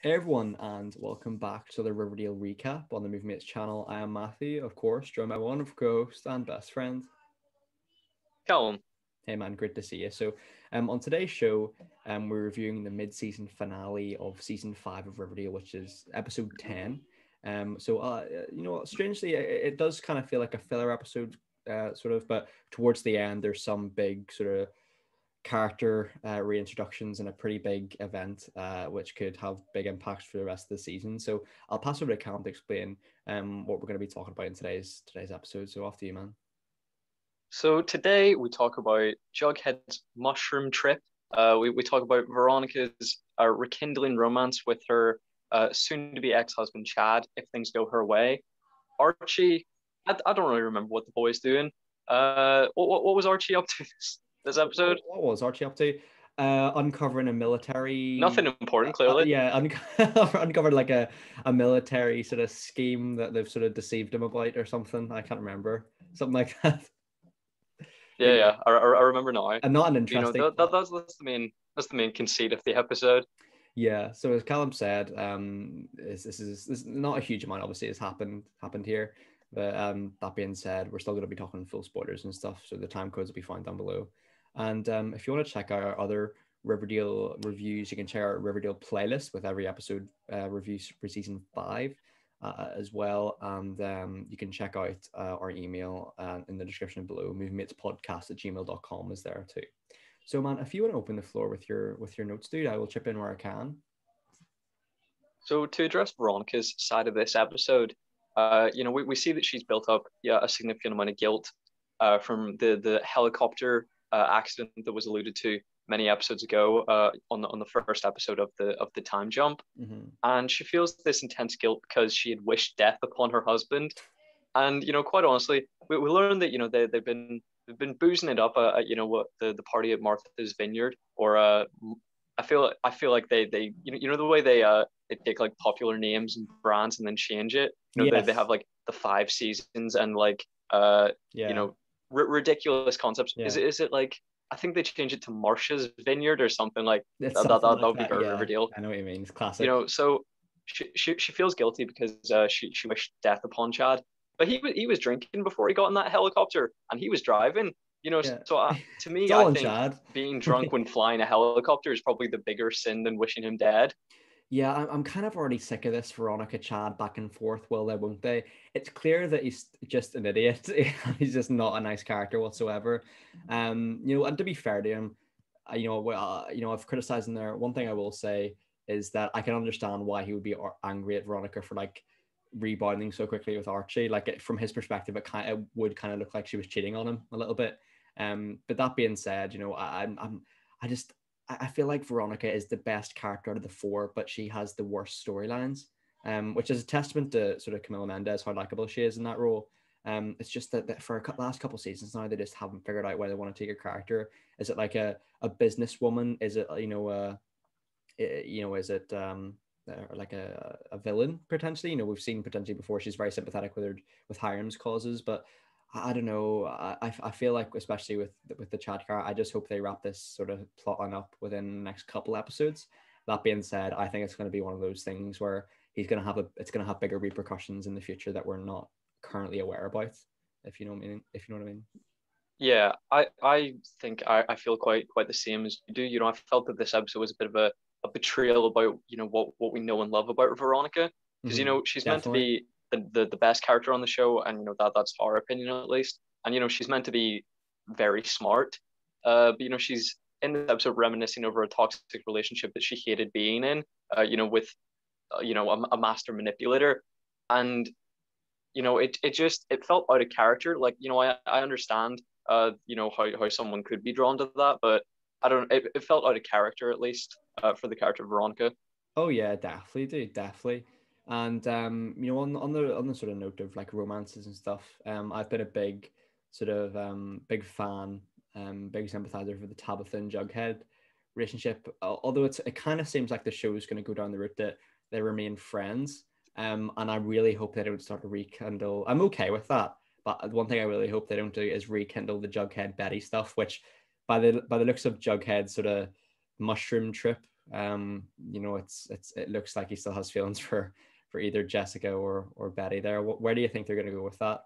Hey everyone, and welcome back to the Riverdale recap on the Movie Mates channel. I am Matthew, of course, joined by one of co-host and best friend. Callum. Hey man, great to see you. On today's show, we're reviewing the mid-season finale of season 5 of Riverdale, which is episode 10. You know what? Strangely, it does kind of feel like a filler episode, but towards the end, there's some big sort of character reintroductions and a pretty big event, which could have big impacts for the rest of the season. So I'll pass over to Cam to explain what we're going to be talking about in today's episode. So off to you, man. So today we talk about Jughead's mushroom trip. We talk about Veronica's rekindling romance with her soon-to-be ex-husband Chad if things go her way. Archie, I don't really remember what the boy's doing. What was Archie up to this episode? What was Archie up to? Uncovering a military. Nothing important, clearly. Uncovered like a military sort of scheme that they've sort of deceived him about or something. I can't remember. Something like that. Yeah. I remember now. And not an You know, interesting. that's the main conceit of the episode. Yeah, so as Callum said, this is not a huge amount. Obviously, has happened here, but that being said, we're still going to be talking full spoilers and stuff. So the time codes will be found down below. And if you want to check out our other Riverdale reviews, you can check our Riverdale playlist with every episode reviews for season 5 as well. And you can check out our email in the description below. Moviematespodcast@gmail.com is there too. So, man, if you want to open the floor with your notes, dude, I will chip in where I can. So to address Veronica's side of this episode, we see that she's built up a significant amount of guilt from the helicopter accident that was alluded to many episodes ago on the first episode of the time jump, and she feels this intense guilt because she had wished death upon her husband, and quite honestly, we learned that they've been boozing it up at the party at Martha's Vineyard, or I feel like they the way they take like popular names and brands and then change it. Yes. They have like the 5 seasons and like Yeah. ridiculous concepts. Yeah. Is it like, I think they changed it to Marcia's Vineyard or something like It's that. something That like would be that. very Yeah, Riverdale. I know what you mean. It's classic. So she feels guilty because she wished death upon Chad, but he was drinking before he got in that helicopter and he was driving. Yeah. So to It's me, all I in think Chad. being drunk when flying a helicopter is probably the bigger sin than wishing him dead. Yeah, I'm kind of already sick of this Veronica Chad back and forth. Will they, won't they? It's clear that he's just an idiot. He's just not a nice character whatsoever. And to be fair to him, I've criticized him there. One thing I will say is that I can understand why he would be angry at Veronica for like rebounding so quickly with Archie. Like from his perspective, it would kind of look like she was cheating on him a little bit. But that being said, I feel like Veronica is the best character out of the 4, but she has the worst storylines, which is a testament to sort of Camila Mendes, how likable she is in that role. It's just that for the last couple of seasons now, they just haven't figured out where they want to take her character. Is it like a businesswoman? Is it, is it like a villain potentially? We've seen potentially before she's very sympathetic with Hiram's causes, but I don't know. I feel like, especially with the Chad car, I just hope they wrap this sort of plot line up within the next couple episodes. That being said, I think it's going to be one of those things where it's going to have bigger repercussions in the future that we're not currently aware about. If you know what I mean. If you know what I mean. Yeah, I think I feel quite the same as you do. I felt that this episode was a bit of a betrayal about what we know and love about Veronica, because she's meant to be the best character on the show, and that's our opinion at least. And she's meant to be very smart, but she's in the episode reminiscing over a toxic relationship that she hated being in, with a master manipulator, and it felt out of character. Like I understand how someone could be drawn to that, but I don't. It felt out of character, at least for the character of Veronica. Oh yeah, definitely, dude, definitely. And on the sort of note of like romances and stuff, I've been a big sort of big fan, big sympathizer for the Tabitha and Jughead relationship. Although it kind of seems like the show is going to go down the route that they remain friends. And I really hope they don't start to rekindle. I'm okay with that, but one thing I really hope they don't do is rekindle the Jughead Betty stuff, which by the looks of Jughead's sort of mushroom trip You know, it looks like he still has feelings for either Jessica or Betty there. Where do you think they're going to go with that?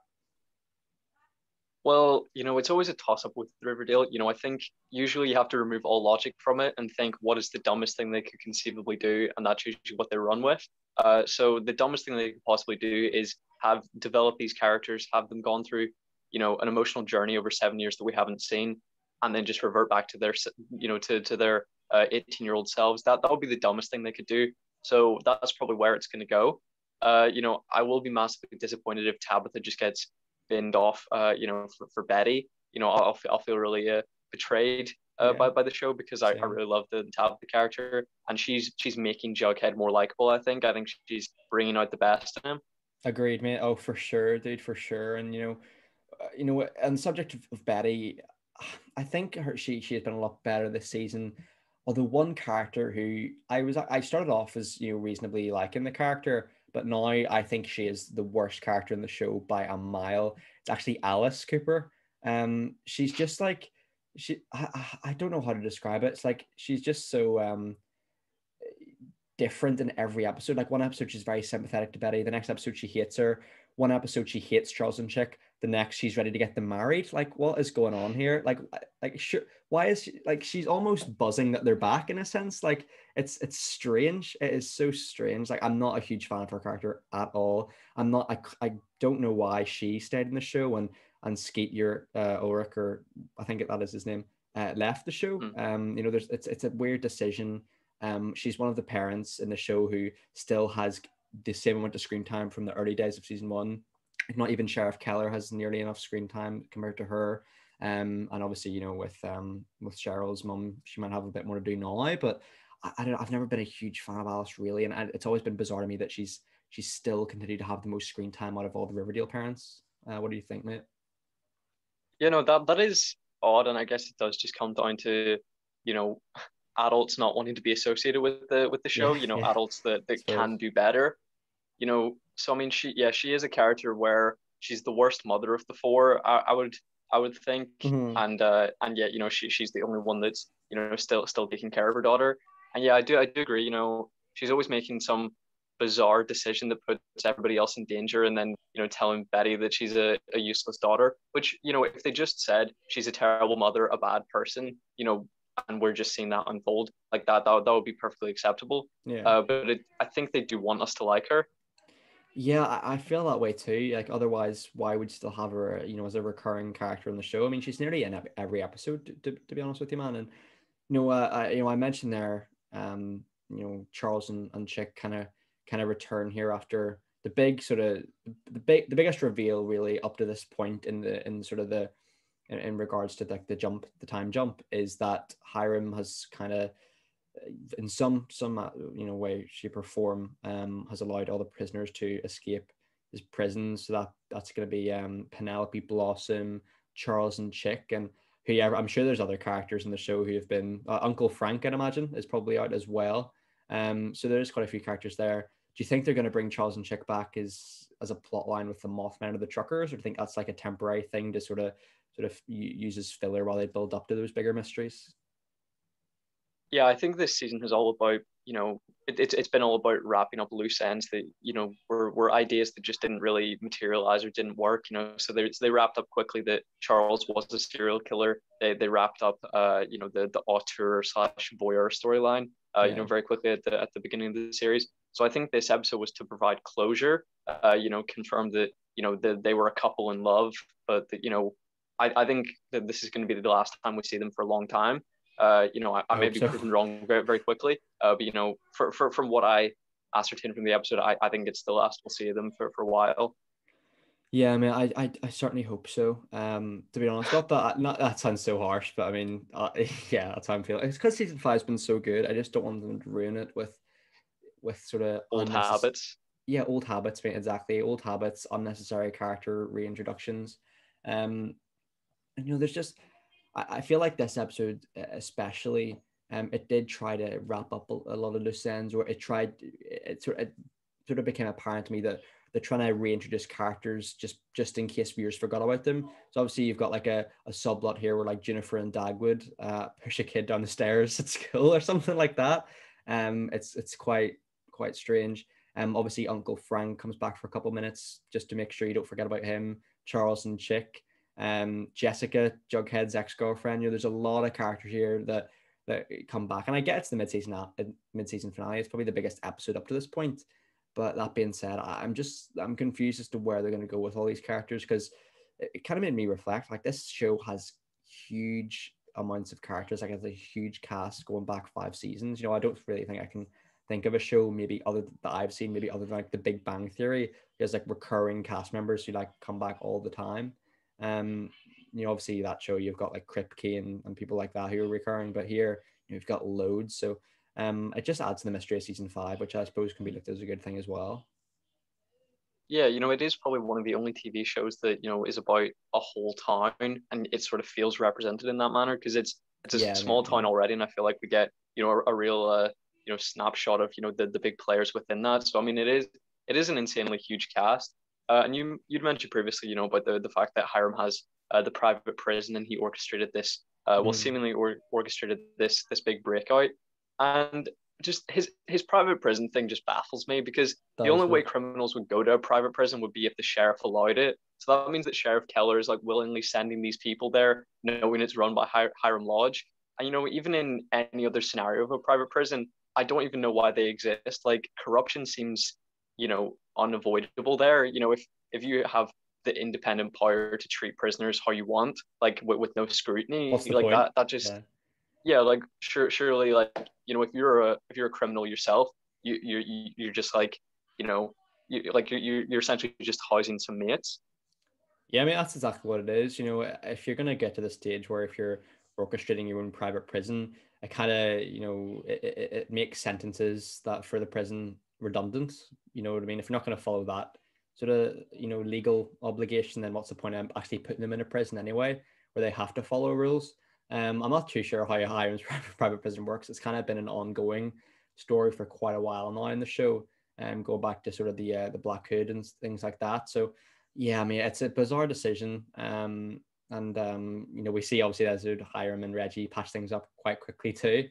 Well, it's always a toss-up with Riverdale. I think usually you have to remove all logic from it and think what is the dumbest thing they could conceivably do, and that's usually what they run with. So the dumbest thing they could possibly do is have develop these characters, have them gone through, an emotional journey over 7 years that we haven't seen, and then just revert back to their, to their 18-year-old selves. That would be the dumbest thing they could do. So that's probably where it's going to go. I will be massively disappointed if Tabitha just gets binned off, for Betty. I'll feel really betrayed by the show, because I really love the Tabitha character, and she's making Jughead more likable. I think she's bringing out the best in him. Agreed, mate. Oh, for sure, dude, for sure. And on the subject of Betty, I think she has been a lot better this season. Although one character who I started off as reasonably liking the character, but now I think she is the worst character in the show by a mile. It's actually Alice Cooper. She's just like I don't know how to describe it. It's like she's just so different in every episode. Like one episode she's very sympathetic to Betty, the next episode she hates her. One episode she hates Charles and Chick, the next she's ready to get them married. Like, what is going on here? Like sure, why is she like she's almost buzzing that they're back in a sense? Like it's strange. It is so strange. Like I'm not a huge fan of her character at all. I don't know why she stayed in the show and Skeet Ulrich, or I think that is his name, left the show. It's a weird decision. She's one of the parents in the show who still has the same amount of screen time from the early days of season one. Not even Sheriff Keller has nearly enough screen time compared to her. And obviously, with Cheryl's mum, she might have a bit more to do now. But I don't know, I've never been a huge fan of Alice really, and it's always been bizarre to me that she's still continued to have the most screen time out of all the Riverdale parents. What do you think, mate? That is odd, and I guess it does just come down to adults not wanting to be associated with the show. Adults that can do better. So I mean, she is a character where she's the worst mother of the four. I would think, mm-hmm. and yet she's the only one that's still taking care of her daughter. And yeah, I do agree. She's always making some bizarre decision that puts everybody else in danger, and then telling Betty that she's a useless daughter. Which if they just said she's a terrible mother, a bad person, and we're just seeing that unfold like that would be perfectly acceptable. But I think they do want us to like her. Yeah, I feel that way too. Like, otherwise, why would you still have her, as a recurring character in the show? I mean, she's nearly in every episode, to be honest with you, man. And I mentioned there, Charles and Chick kind of return here after the big sort of the biggest reveal really up to this point in sort of in regards to the time jump, is that Hiram has kind of, in some way, shape or form, has allowed all the prisoners to escape his prison. So that's going to be Penelope, Blossom, Charles, and Chick, and whoever. I'm sure there's other characters in the show who have been Uncle Frank, I'd imagine, is probably out as well. So there's quite a few characters there. Do you think they're going to bring Charles and Chick back as a plot line with the Mothman or the Truckers, or do you think that's like a temporary thing to sort of use as filler while they build up to those bigger mysteries? Yeah, I think this season is all about, it's been all about wrapping up loose ends that, were ideas that just didn't really materialize or didn't work, so they wrapped up quickly that Charles was a serial killer. They wrapped up, the auteur / voyeur storyline, very quickly at the beginning of the series. So I think this episode was to provide closure, confirm that, they were a couple in love, but that, I think that this is going to be the last time we see them for a long time. I may be proven wrong very, very quickly, but from what I ascertained from the episode, I think it's the last we'll see of them for a while. Yeah, I mean, I certainly hope so. To be honest, not that sounds so harsh, but I mean, yeah, that's how I'm feeling. It's because season 5's been so good. I just don't want them to ruin it with sort of old habits. Yeah, old habits, mate. Exactly, old habits, unnecessary character reintroductions, and there's just. I feel like this episode, especially, it did try to wrap up a lot of loose ends, or it sort of became apparent to me that they're trying to reintroduce characters just in case viewers forgot about them. So obviously you've got like a subplot here where like Jennifer and Dagwood push a kid down the stairs at school or something like that. It's quite strange. Obviously Uncle Frank comes back for a couple of minutes just to make sure you don't forget about him. Charles and Chick, Jessica, Jughead's ex-girlfriend. There's a lot of characters here that come back, and I get it's the mid-season finale. It's probably the biggest episode up to this point. But that being said, I'm confused as to where they're going to go with all these characters, because it kind of made me reflect. Like, this show has huge amounts of characters. Like, it's a huge cast going back 5 seasons. I don't really think I can think of a show maybe other that I've seen, maybe other than like The Big Bang Theory. There's like recurring cast members who like come back all the time. Obviously that show you've got like Kripke and people like that who are recurring, but here you've got loads. So it just adds to the mystery of season 5, which I suppose can be looked as a good thing as well. Yeah, it is probably one of the only TV shows that, is about a whole town, and it sort of feels represented in that manner, because it's a small town already, and I feel like we get, a real snapshot of, the big players within that. So I mean, it is an insanely huge cast. And you'd mentioned previously, about the fact that Hiram has the private prison, and he orchestrated this, seemingly orchestrated this big breakout. And just his private prison thing just baffles me, because the only way criminals would go to a private prison would be if the sheriff allowed it. So that means that Sheriff Keller is like willingly sending these people there, knowing it's run by Hiram Lodge. And even in any other scenario of a private prison, I don't even know why they exist. Like, corruption seems, unavoidable there. If you have the independent power to treat prisoners how you want, like with no scrutiny, What's the like point? that just like surely, like, if you're a criminal yourself, you're just like, you're essentially just housing some mates. Yeah, I mean, that's exactly what it is. If you're gonna get to the stage where if you're orchestrating your own private prison, it kind of, it makes sentences that for the prison redundant. You know what I mean? If you're not going to follow that sort of, legal obligation, then what's the point of actually putting them in a prison anyway, where they have to follow rules? I'm not too sure how Hiram's private prison works. It's kind of been an ongoing story for quite a while now in the show, go back to sort of the Black Hood and things like that. So yeah, I mean, it's a bizarre decision. And we see obviously as Hiram and Reggie patch things up quite quickly too.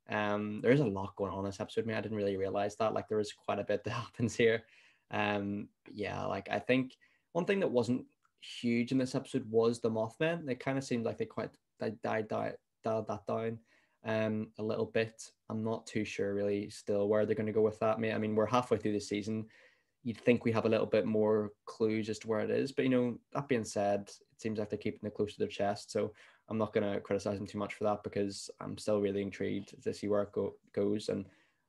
There's a lot going on in this episode. I mean, I didn't really realize that. Like, there is quite a bit that happens here. Yeah, like, I think one thing that wasn't huge in this episode was the Mothman. They kind of seemed like they dialed that down a little bit. I'm not too sure really still where they're going to go with that. I mean, we're halfway through the season. You'd think we have a little bit more clues as to where it is, but that being said, it seems like they're keeping it close to their chest. So I'm not going to criticize them too much for that, because I'm still really intrigued to see where it goes. And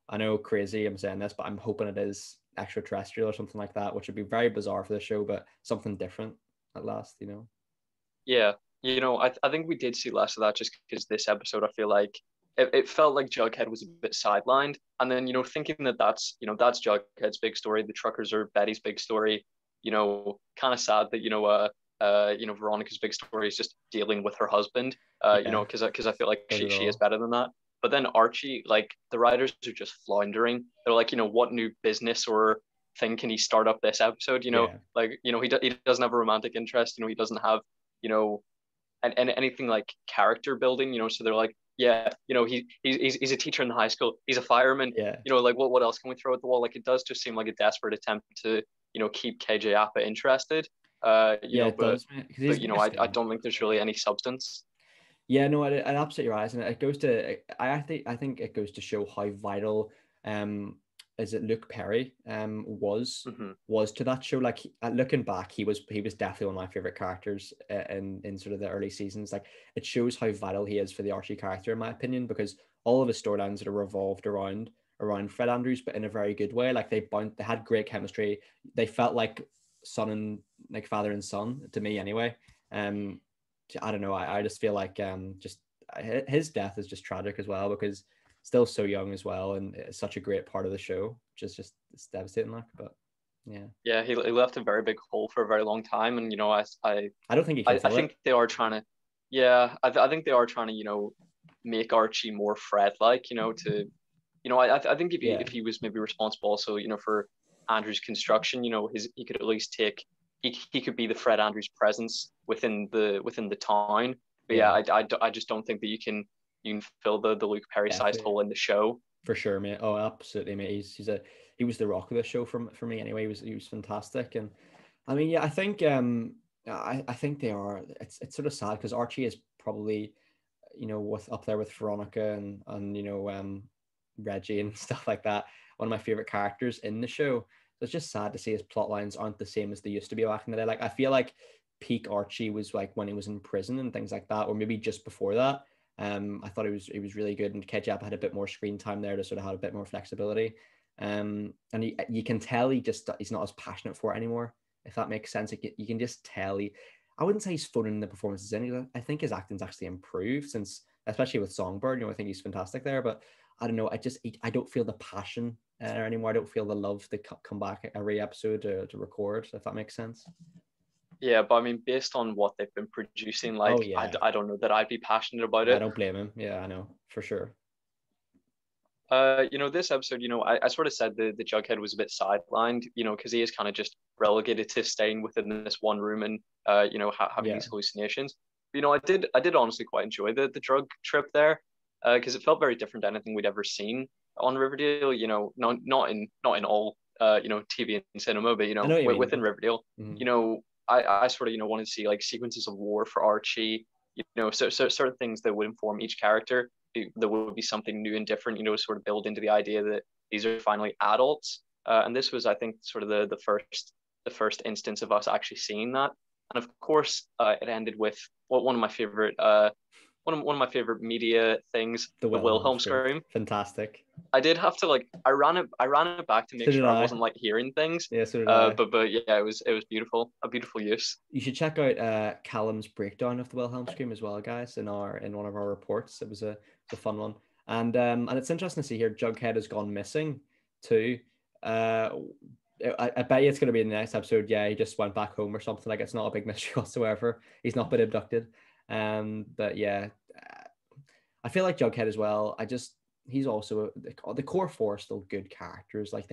I know crazy I'm saying this, but I'm hoping it is extraterrestrial or something like that, which would be very bizarre for the show, but something different at last. Yeah, I think we did see less of that, just because this episode, I feel like it felt like Jughead was a bit sidelined, and then thinking that's Jughead's big story, the truckers are Betty's big story. Kind of sad that Veronica's big story is just dealing with her husband. Because I feel like she is better than that. But then Archie, like, the writers are just floundering. They're like, what new business or thing can he start up this episode? Like, he doesn't have a romantic interest. He doesn't have and anything like character building. So they're like, yeah, he's a teacher in the high school. He's a fireman. Yeah. Like, what else can we throw at the wall? Like, it does just seem like a desperate attempt to keep KJ Apa interested. But I don't think there's really any substance. Yeah, no, it absolutely right, and it goes to I think it goes to show how vital is it Luke Perry was to that show. Like, looking back, he was definitely one of my favorite characters in sort of the early seasons. Like, it shows how vital he is for the Archie character, in my opinion, because all of his storylines are revolved around Fred Andrews, but in a very good way. Like, they had great chemistry. They felt like father and son to me anyway. I don't know. I just feel like his death is just tragic as well, because still so young as well, and it's such a great part of the show, which is just, it's devastating. Like, but yeah, he left a very big hole for a very long time, and I don't think he can I think they are trying to, I think they are trying to make Archie more Fred like, to I think if he was maybe responsible also for Andrew's construction, he could at least take. He could be the Fred Andrews presence within the town. But I just don't think that you can fill the Luke Perry sized hole in the show. For sure, mate. Oh, absolutely, mate. He was the rock of the show for me anyway. He was fantastic, and I mean, yeah, I think I think they are. It's sort of sad because Archie is probably, with up there with Veronica and Reggie and stuff like that. One of my favorite characters in the show. So it's just sad to see his plot lines aren't the same as they used to be back in the day. Like I feel like peak Archie was like when he was in prison and things like that, or maybe just before that. I thought he was really good, and Ketchup had a bit more screen time there to sort of have a bit more flexibility. And you can tell he's not as passionate for it anymore, if that makes sense. You can just tell I wouldn't say he's phoning the performances in. I think his acting's actually improved since, especially with Songbird. I think he's fantastic there. But I don't know. I don't feel the passion anymore. I don't feel the love to come back every episode to record. If that makes sense. Yeah, but I mean, based on what they've been producing, like, oh yeah, I don't know that I'd be passionate about I it. don't blame him. Yeah, I know for sure. This episode, I sort of said the Jughead was a bit sidelined, because he is kind of just relegated to staying within this one room and, having these hallucinations. But, I did honestly quite enjoy the drug trip there, because it felt very different to anything we'd ever seen on Riverdale. Not in all, TV and cinema, but I know what you mean. within Riverdale, Mm-hmm. I sort of wanted to see like sequences of war for Archie, so certain things that would inform each character. There would be something new and different, sort of build into the idea that these are finally adults. And this was, I think, sort of the first instance of us actually seeing that. And of course, it ended with one of my favorite one of my favorite media things, The the Wilhelm Wilhelm scream. scream. Fantastic. I did have to I ran it back to make So sure did I I. wasn't like hearing things. Yeah, so did I. But yeah, it was beautiful, a beautiful use. You should check out Callum's breakdown of the Wilhelm scream as well, guys, in one of our reports. It was a fun one, and it's interesting to see here Jughead has gone missing too. I bet you it's going to be in the next episode. Yeah, he just went back home or something. Like it's not a big mystery whatsoever. He's not been abducted. But yeah, I feel like Jughead as well. He's also the core four are still good characters. Like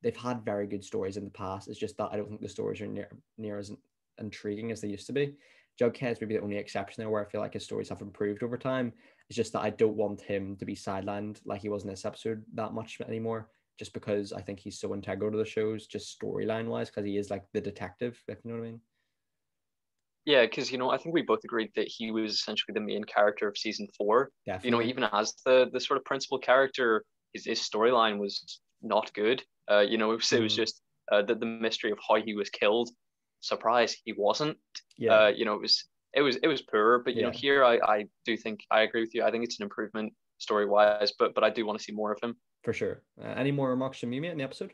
they've had very good stories in the past. It's just that I don't think the stories are near as intriguing as they used to be. Jughead's maybe the only exception there where I feel like his stories have improved over time. It's just that I don't want him to be sidelined like he was in this episode that much anymore, just because I think he's so integral to the shows, just storyline wise, because he is like the detective, if you know what I mean. Yeah, because I think we both agreed that he was essentially the main character of season 4. Definitely. Even as the sort of principal character, his storyline was not good. It was just the mystery of how he was killed. Surprise, he wasn't. Yeah. It was poor, but Yeah. here I do think I agree with you. I think it's an improvement story wise, but I do want to see more of him. For sure. Any more remarks from you, mate, in the episode?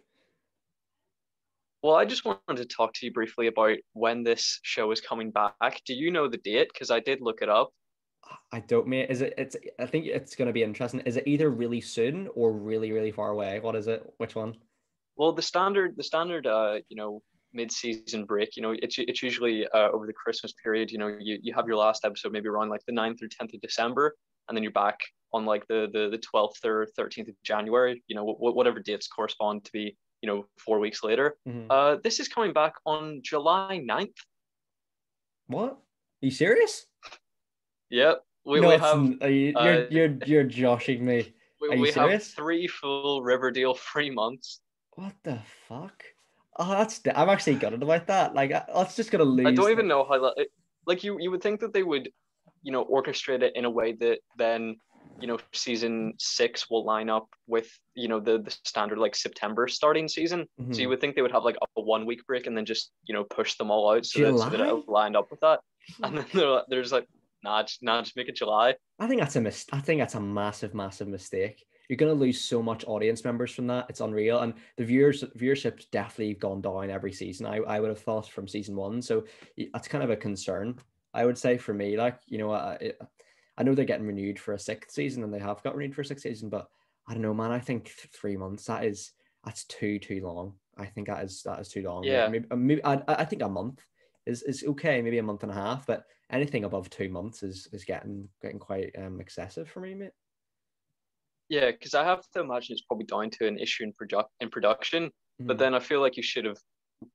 Well, I just wanted to talk to you briefly about when this show is coming back. Do you know the date? Because I did look it up. I don't, mate. I think it's going to be interesting. Is it either really soon or really, really far away? What is it? Which one? Well, the standard, mid-season break, it's usually over the Christmas period. You have your last episode maybe around like the 9th or 10th of December, and then you're back on like the 12th or 13th of January, whatever dates correspond to be, 4 weeks later. Mm-hmm. This is coming back on July 9th. What? Are you serious? Yep. We have you're joshing me. Are you we have serious? 3 full Riverdale free months. What the fuck? Oh, I'm actually gutted about that. Like, that's just gonna lose. I don't even know how that. Like you would think that they would, orchestrate it in a way that then, season 6 will line up with, the standard like September starting season. Mm-hmm. So you would think they would have like a 1 week break and then just, push them all out so that it lined up with that. And then there's like, nah, just make it July. I think that's a massive, massive mistake. You're going to lose so much audience members from that. It's unreal. And the viewership's definitely gone down every season. I would have thought from season 1. So that's kind of a concern, I would say, for me. Like, I know they're getting renewed for a 6th season, and they have got renewed for a 6th season, but I don't know, man. I think 3 months, that's too long. I think that is too long. Yeah. Maybe I think a month is okay. Maybe a month and a half, but anything above 2 months is getting quite excessive for me, mate. Yeah, because I have to imagine it's probably down to an issue in production. Mm-hmm. But then I feel like you should have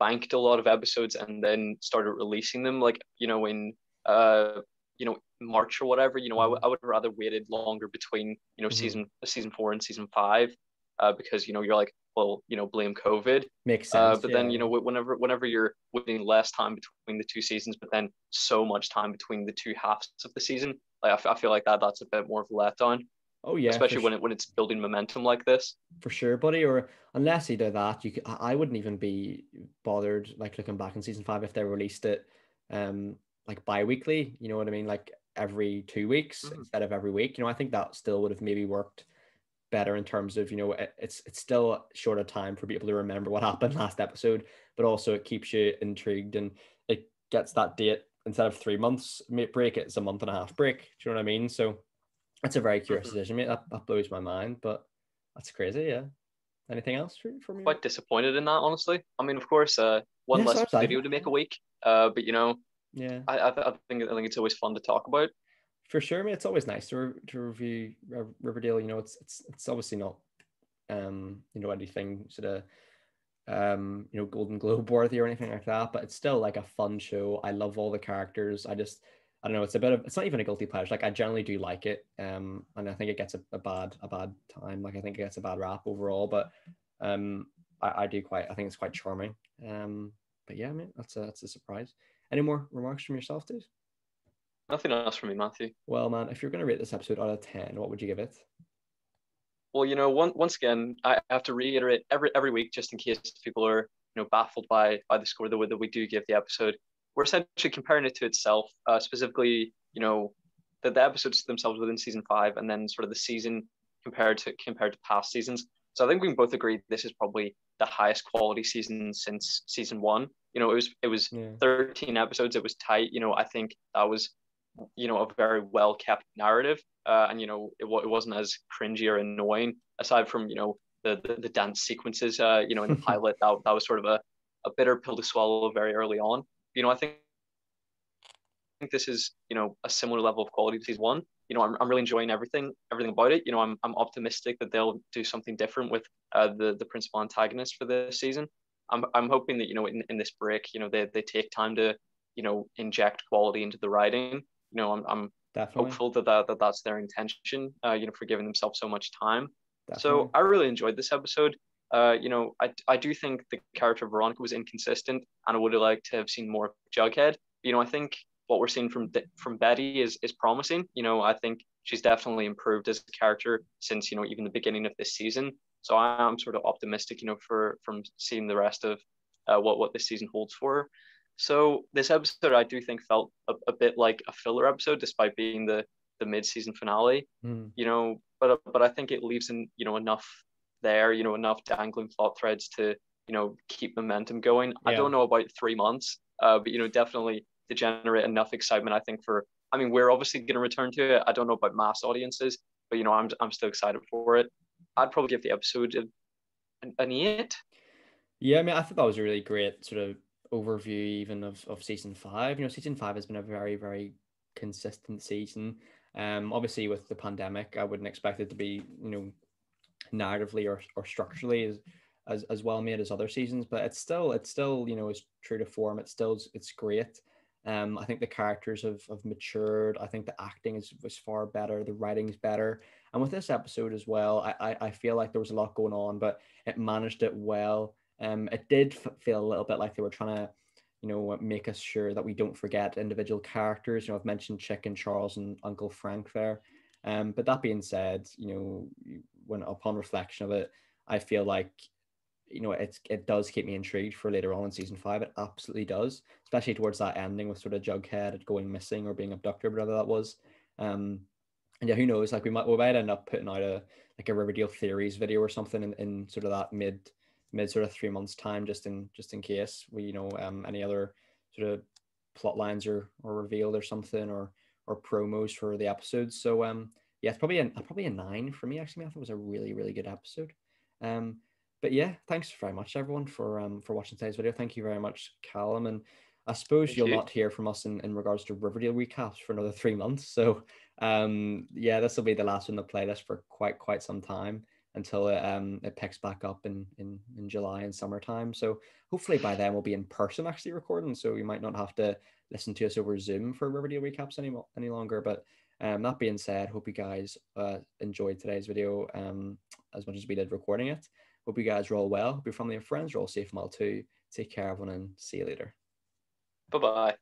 banked a lot of episodes and then started releasing them, like, in March or whatever. I would have rather waited longer between season 4 and season 5, because you're like, well, blame COVID. Makes sense. But then whenever you're waiting less time between the two seasons, but then so much time between the two halves of the season, like I feel like that's a bit more of a letdown. Oh yeah, especially when it's building momentum like this. For sure, buddy. Or unless either that, I wouldn't even be bothered like looking back in season 5 if they released it like bi-weekly. You know what I mean? Like every 2 weeks instead of every week. I think that still would have maybe worked better in terms of it's still a short of time for people to remember what happened last episode, but also it keeps you intrigued and it gets that date instead of 3 months break, it's a month and a half break. Do you know what I mean? So that's a very curious decision, mate. That blows my mind, but that's crazy. Yeah. Anything else for me? Quite disappointed in that, honestly. I mean, of course, one less video to make a week, but yeah, I think it's always fun to talk about. For sure, mate. It's always nice to review Riverdale. It's obviously not anything sort of Golden Globe worthy or anything like that, but it's still like a fun show. I love all the characters. I don't know, it's not even a guilty pleasure. Like I generally do like it. And I think it gets a bad time. Like I think it gets a bad rap overall, but I think it's quite charming. But yeah, mate, that's a surprise. Any more remarks from yourself, dude? Nothing else from me, Matthew. Well, man, if you're going to rate this episode out of 10, what would you give it? Well, once again, I have to reiterate every week, just in case people are baffled by the score that we do give the episode. We're essentially comparing it to itself, specifically, the episodes themselves within season 5, and then sort of the season compared to past seasons. So I think we can both agree this is probably the highest quality season since season 1. It was 13 episodes. It was tight. I think that was a very well kept narrative, and it wasn't as cringy or annoying aside from the dance sequences. In the pilot, that was sort of a bitter pill to swallow very early on. I think this is a similar level of quality to season 1. I'm really enjoying everything about it. I'm optimistic that they'll do something different with the principal antagonist for this season. I'm hoping that in this break they take time to inject quality into the writing. I'm Definitely. hopeful that's their intention. For giving themselves so much time. Definitely. So I really enjoyed this episode. I do think the character of Veronica was inconsistent, and I would have liked to have seen more of Jughead. I think what we're seeing from Betty is promising. I think she's definitely improved as a character since even the beginning of this season. So I'm sort of optimistic, from seeing the rest of what this season holds for her. So this episode I do think felt a bit like a filler episode, despite being the mid-season finale. But I think it leaves enough there, enough dangling plot threads to keep momentum going. Yeah. I don't know about 3 months, but definitely to generate enough excitement. I think we're obviously going to return to it. I don't know about mass audiences, but I'm still excited for it. I'd probably give the episode an 8. Yeah, I mean, I thought that was a really great sort of overview even of season 5. Season 5 has been a very, very consistent season. Obviously with the pandemic, I wouldn't expect it to be narratively or structurally as well made as other seasons, but it's still is true to form. It's great. I think the characters have matured. I think the acting was far better. The writing's better. And with this episode as well, I feel like there was a lot going on, but it managed it well. It did feel a little bit like they were trying to, make us sure that we don't forget individual characters. I've mentioned Chick and Charles and Uncle Frank there. But that being said, when upon reflection of it, I feel like it does keep me intrigued for later on in season 5. It absolutely does, especially towards that ending with sort of Jughead going missing or being abducted, whatever that was. And yeah, who knows? Like we might end up putting out a Riverdale theories video or something in sort of that mid sort of 3 months time, just in case we any other sort of plot lines or revealed or something or promos for the episodes. So yeah, it's probably a 9 for me actually. I thought it was a really, really good episode. But yeah, thanks very much everyone for watching today's video. Thank you very much, Callum, and I suppose you'll not hear from us in regards to Riverdale recaps for another 3 months. So yeah, this will be the last on the playlist for quite some time. until it picks back up in July and summertime. So hopefully by then we'll be in person actually recording, so you might not have to listen to us over Zoom for Riverdale recaps any longer. But that being said, hope you guys enjoyed today's video as much as we did recording it. Hope you guys are all well. Hope your family and friends are all safe and well too. Take care, everyone, and see you later. Bye-bye.